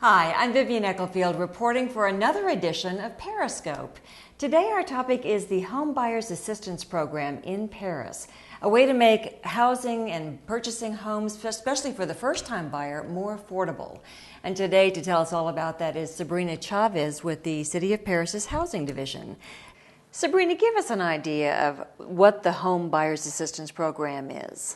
Hi, I'm Vivian Ecclefield reporting for another edition of Periscope. Today our topic is the Home Buyers Assistance Program in Perris, a way to make housing and purchasing homes, especially for the first-time buyer, more affordable. And today to tell us all about that is Sabrina Chavez with the City of Perris' Housing Division. Sabrina, give us an idea of what the Home Buyers Assistance Program is.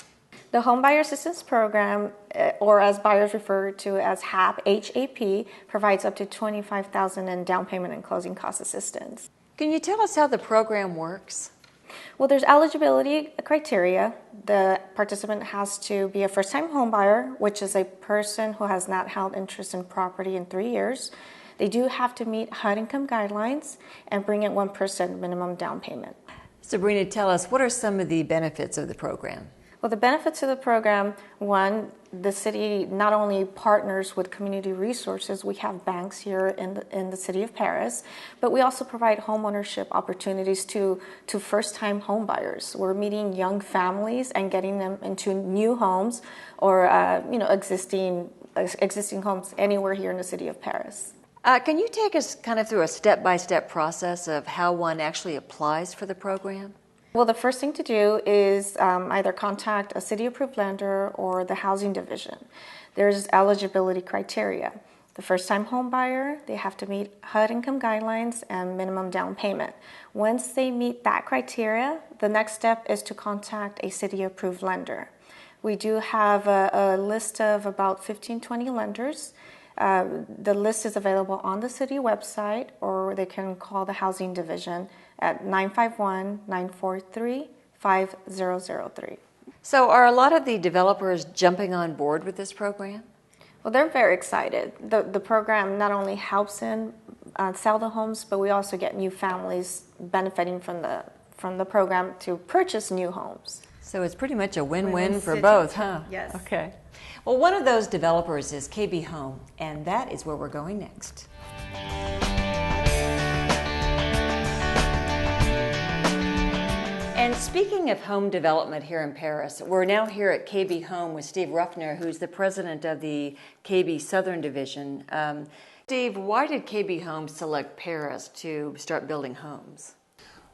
The Home Buyer Assistance Program, or as buyers refer to as HAP, H-A-P, provides up to $25,000 in down payment and closing cost assistance. Can you tell us how the program works? Well, there's eligibility criteria. The participant has to be a first-time home buyer, which is a person who has not held interest in property in 3 years. They do have to meet HUD income guidelines and bring in 1% minimum down payment. Sabrina, tell us, what are some of the benefits of the program? Well, the benefits of the program, one, the city not only partners with community resources, we have banks here in the city of Perris, but we also provide home ownership opportunities to first-time home buyers. We're meeting young families and getting them into new homes or existing homes anywhere here in the city of Perris. Can you take us kind of through a step-by-step process of how one actually applies for the program? Well, the first thing to do is either contact a city-approved lender or the housing division. There's eligibility criteria. The first-time home buyer, they have to meet HUD income guidelines and minimum down payment. Once they meet that criteria, the next step is to contact a city-approved lender. We do have a list of about 15-20 lenders. The list is available on the city website, or they can call the housing division at 951-943-5003. So are a lot of the developers jumping on board with this program? Well, they're very excited. The program not only helps in sell the homes, but we also get new families benefiting from the program to purchase new homes. So it's pretty much a win-win for both, huh? Yes. Okay. Well, one of those developers is KB Home, and that is where we're going next. And speaking of home development here in Perris, we're now here at KB Home with Steve Ruffner, who's the president of the KB Southern Division. Steve, why did KB Home select Perris to start building homes?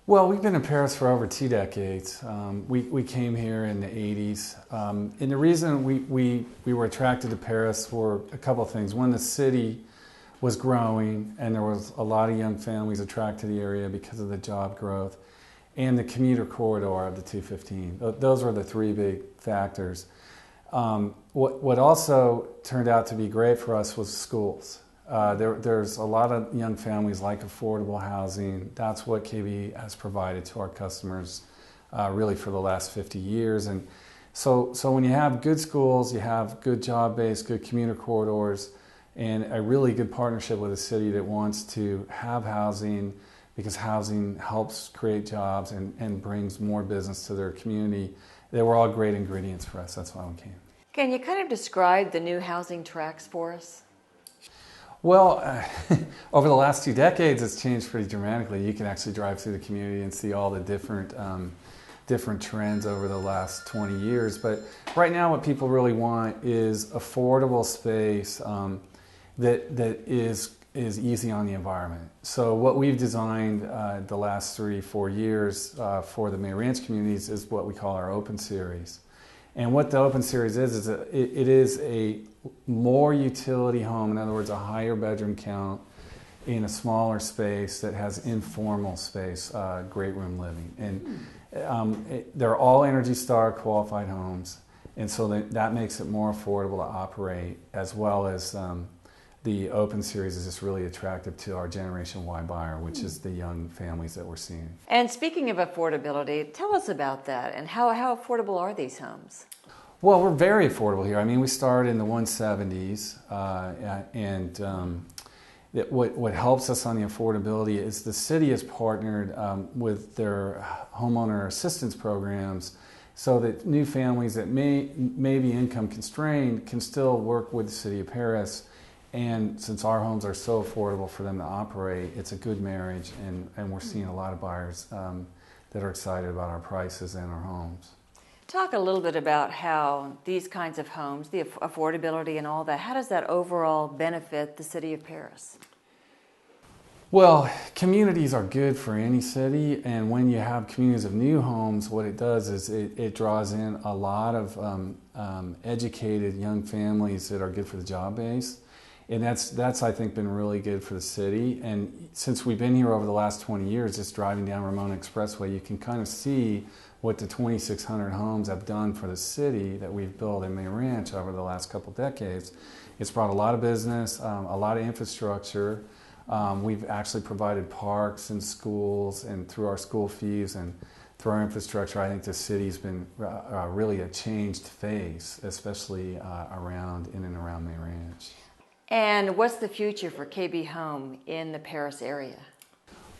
Well, we've been in Perris for over 2 decades. We came here in the 80s. And the reason we were attracted to Perris were a couple of things. One, the city was growing, and there was a lot of young families attracted to the area because of the job growth, and the commuter corridor of the 215. Those were the 3 big factors. What also turned out to be great for us was schools. There's a lot of young families like affordable housing. That's what KB has provided to our customers really for the last 50 years. And so when you have good schools, you have good job base, good commuter corridors, and a really good partnership with a city that wants to have housing, because housing helps create jobs and brings more business to their community. They were all great ingredients for us. That's why we came. Can you kind of describe the new housing tracks for us? Well, over the last 2 decades, it's changed pretty dramatically. You can actually drive through the community and see all the different trends over the last 20 years. But right now, what people really want is affordable space that is easy on the environment. So what we've designed the last 3-4 years for the May Ranch communities is what we call our Open Series. And what the Open Series is it is a more utility home, in other words, a higher bedroom count in a smaller space that has informal space, great room living. And they're all Energy Star qualified homes, and so that makes it more affordable to operate, as well as the Open Series is just really attractive to our Generation Y buyer, which is the young families that we're seeing. And speaking of affordability, tell us about that, and how affordable are these homes? Well, we're very affordable here. I mean, we started in the 170s, what helps us on the affordability is the city has partnered with their homeowner assistance programs, so that new families that may be income constrained can still work with the city of Perris. And since our homes are so affordable for them to operate, it's a good marriage, and we're seeing a lot of buyers that are excited about our prices and our homes. Talk a little bit about how these kinds of homes, the affordability and all that, how does that overall benefit the city of Perris? Well, communities are good for any city, and when you have communities of new homes, what it does is it draws in a lot of educated young families that are good for the job base, and that's I think been really good for the city. And since we've been here over the last 20 years, just driving down Ramona Expressway, you can kind of see what the 2,600 homes have done for the city that we've built in May Ranch over the last couple decades. It's brought a lot of business, a lot of infrastructure. We've actually provided parks and schools, and through our school fees and through our infrastructure, I think the city's been really a changed face, especially in and around May Ranch. And what's the future for KB Home in the Perris area?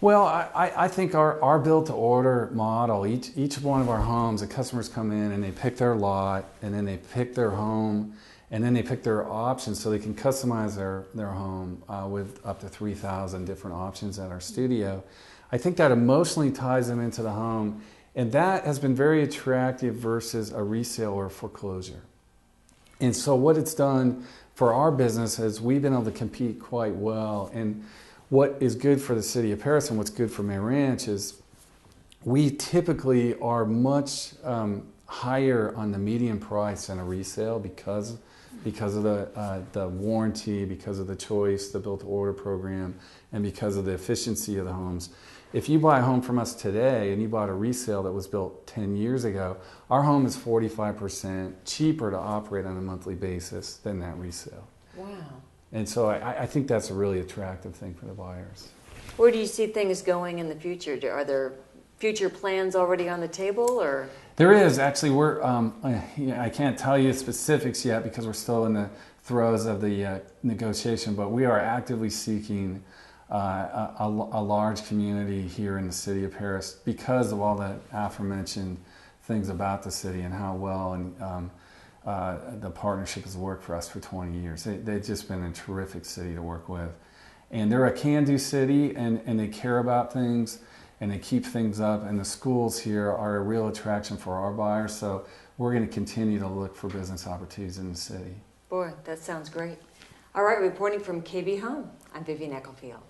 Well, I think our built-to-order model, each one of our homes, the customers come in and they pick their lot, and then they pick their home, and then they pick their options so they can customize their home with up to 3,000 different options at our studio. I think that emotionally ties them into the home, and that has been very attractive versus a resale or a foreclosure. And so what it's done for our business is we've been able to compete quite well. And what is good for the city of Perris and what's good for May Ranch is we typically are much higher on the median price than a resale because of the warranty, because of the choice, the built-to-order program, and because of the efficiency of the homes. If you buy a home from us today and you bought a resale that was built 10 years ago, our home is 45% cheaper to operate on a monthly basis than that resale. Wow. And so I think that's a really attractive thing for the buyers. Where do you see things going in the future? Are there future plans already on the table, or? There is. Actually, I can't tell you specifics yet because we're still in the throes of the negotiation, but we are actively seeking a large community here in the city of Perris because of all the aforementioned things about the city and how well the partnership has worked for us for 20 years. They've just been a terrific city to work with. And they're a can-do city, and they care about things, and they keep things up, and the schools here are a real attraction for our buyers, so we're going to continue to look for business opportunities in the city. Boy, that sounds great. All right, reporting from KB Home, I'm Vivian Ecclefield.